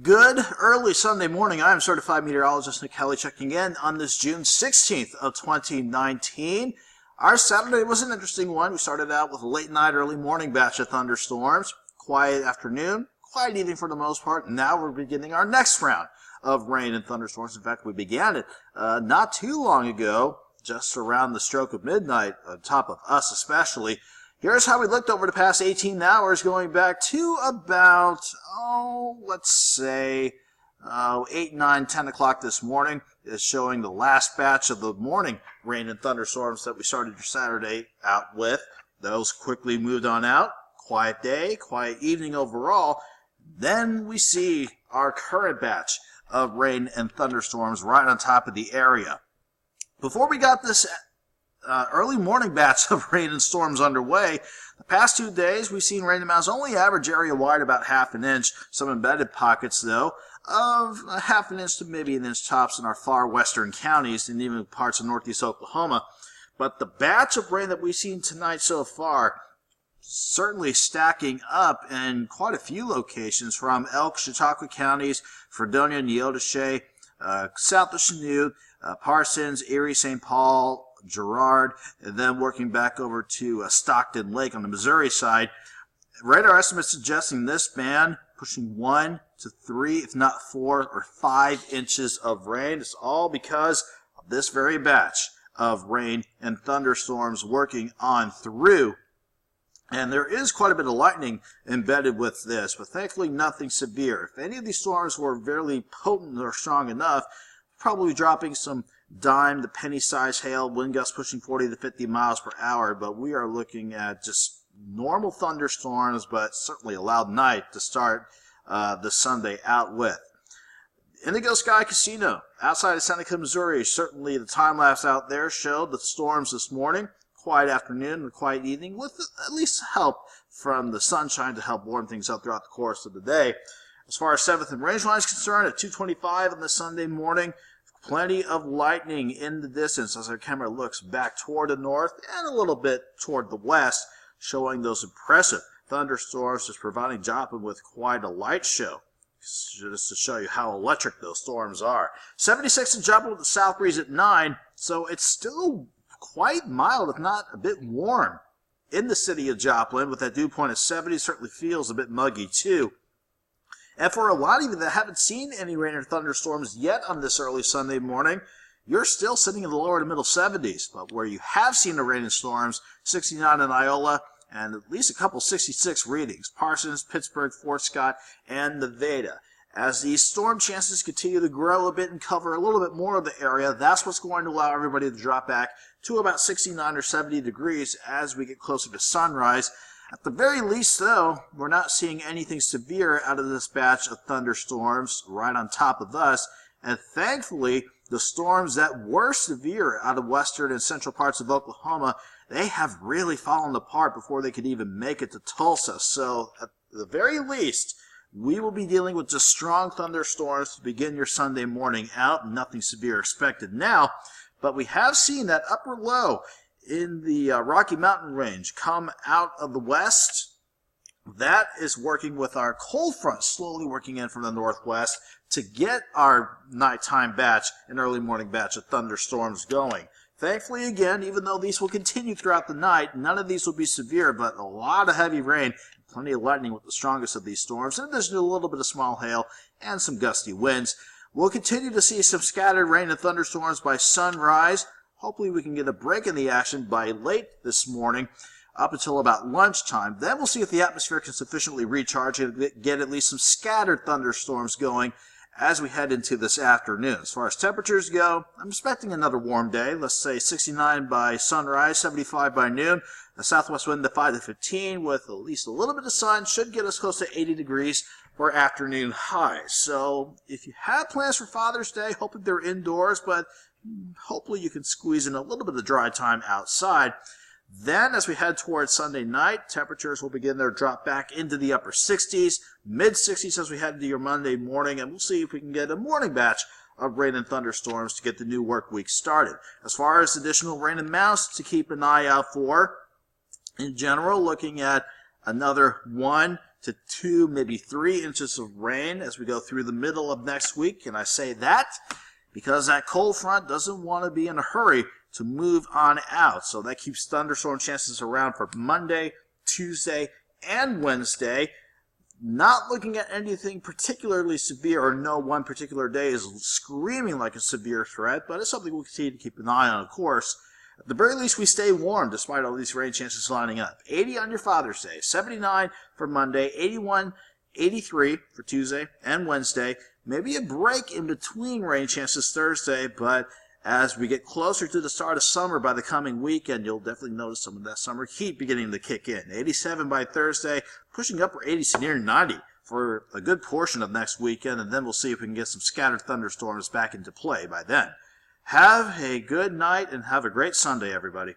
Good early Sunday morning. I am certified meteorologist Nick Kelly checking in on this June 16th of 2019. Our Saturday was an interesting one. We started out with a late night, early morning batch of thunderstorms, quiet afternoon, quiet evening for the most part. Now we're beginning our next round of rain and thunderstorms. In fact, we began it not too long ago, just around the stroke of midnight, on top of us especially. Here's how we looked over the past 18 hours, going back to about, let's say, 8, 9, 10 o'clock this morning, is showing the last batch of the morning rain and thunderstorms that we started your Saturday out with. Those quickly moved on out. Quiet day, quiet evening overall. Then we see our current batch of rain and thunderstorms right on top of the area. Before we got this early morning batch of rain and storms underway, the past 2 days we've seen rain amounts only average area-wide about half an inch. Some embedded pockets, though, of a half an inch to maybe an inch tops in our far western counties and even parts of northeast Oklahoma. But the batch of rain that we've seen tonight so far certainly stacking up in quite a few locations, from Elk, Chautauqua counties, Fredonia, Neodesha, south of Chanute, Parsons, Erie, St. Paul, Girard, and then working back over to Stockton Lake on the Missouri side. Radar estimates suggesting this band pushing 1 to 3, if not 4 or 5 inches of rain. It's all because of this very batch of rain and thunderstorms working on through. And there is quite a bit of lightning embedded with this, but thankfully nothing severe. If any of these storms were very potent or strong enough, probably dropping some dime to penny size hail, wind gusts pushing 40 to 50 miles per hour, but we are looking at just normal thunderstorms, but certainly a loud night to start the Sunday out with. Indigo Sky Casino outside of Seneca, Missouri. Certainly the time lapse out there showed the storms this morning. Quiet afternoon and quiet evening with at least help from the sunshine to help warm things up throughout the course of the day. As far as 7th and Rangeline is concerned, at 2:25 on the Sunday morning, plenty of lightning in the distance as our camera looks back toward the north and a little bit toward the west, showing those impressive thunderstorms, just providing Joplin with quite a light show, just to show you how electric those storms are. 76 in Joplin with the south breeze at 9, so it's still quite mild, if not a bit warm, in the city of Joplin, with that dew point at 70. Certainly feels a bit muggy too. And for a lot of you that haven't seen any rain or thunderstorms yet on this early Sunday morning, you're still sitting in the lower to middle 70s. But where you have seen the rain and storms, 69 in Iola, and at least a couple 66 readings, Parsons, Pittsburgh, Fort Scott, and Nevada. As these storm chances continue to grow a bit and cover a little bit more of the area, that's what's going to allow everybody to drop back to about 69 or 70 degrees as we get closer to sunrise. At the very least, though, we're not seeing anything severe out of this batch of thunderstorms right on top of us. And thankfully, the storms that were severe out of western and central parts of Oklahoma, they have really fallen apart before they could even make it to Tulsa. So at the very least, we will be dealing with just strong thunderstorms to begin your Sunday morning out. Nothing severe expected now, but we have seen that upper low in the Rocky Mountain range come out of the west. That is working with our cold front slowly working in from the northwest to get our nighttime batch and early morning batch of thunderstorms going. Thankfully, again, even though these will continue throughout the night, none of these will be severe, but a lot of heavy rain, plenty of lightning with the strongest of these storms, in addition to a little bit of small hail and some gusty winds. We'll continue to see some scattered rain and thunderstorms by sunrise. Hopefully we can get a break in the action by late this morning up until about lunchtime. Then we'll see if the atmosphere can sufficiently recharge and get at least some scattered thunderstorms going as we head into this afternoon. As far as temperatures go, I'm expecting another warm day. Let's say 69 by sunrise, 75 by noon. A southwest wind to 5 to 15 with at least a little bit of sun should get us close to 80 degrees for afternoon highs. So if you have plans for Father's Day, hoping they're indoors, but hopefully you can squeeze in a little bit of dry time outside. Then as we head towards Sunday night, temperatures will begin their drop back into the upper 60s, mid-60s as we head into your Monday morning, and we'll see if we can get a morning batch of rain and thunderstorms to get the new work week started. As far as additional rain amounts to keep an eye out for, in general, looking at another 1 to 2, maybe 3 inches of rain as we go through the middle of next week. And I say that because that cold front doesn't want to be in a hurry to move on out. So that keeps thunderstorm chances around for Monday, Tuesday, and Wednesday. Not looking at anything particularly severe, or no one particular day is screaming like a severe threat, but it's something we'll continue to keep an eye on, of course. At the very least, we stay warm despite all these rain chances lining up. 80 on your Father's Day, 79 for Monday, 81, 83 for Tuesday and Wednesday. Maybe a break in between rain chances Thursday, but as we get closer to the start of summer by the coming weekend, you'll definitely notice some of that summer heat beginning to kick in. 87 by Thursday, pushing upper 80s to near 90 for a good portion of next weekend, and then we'll see if we can get some scattered thunderstorms back into play by then. Have a good night and have a great Sunday, everybody.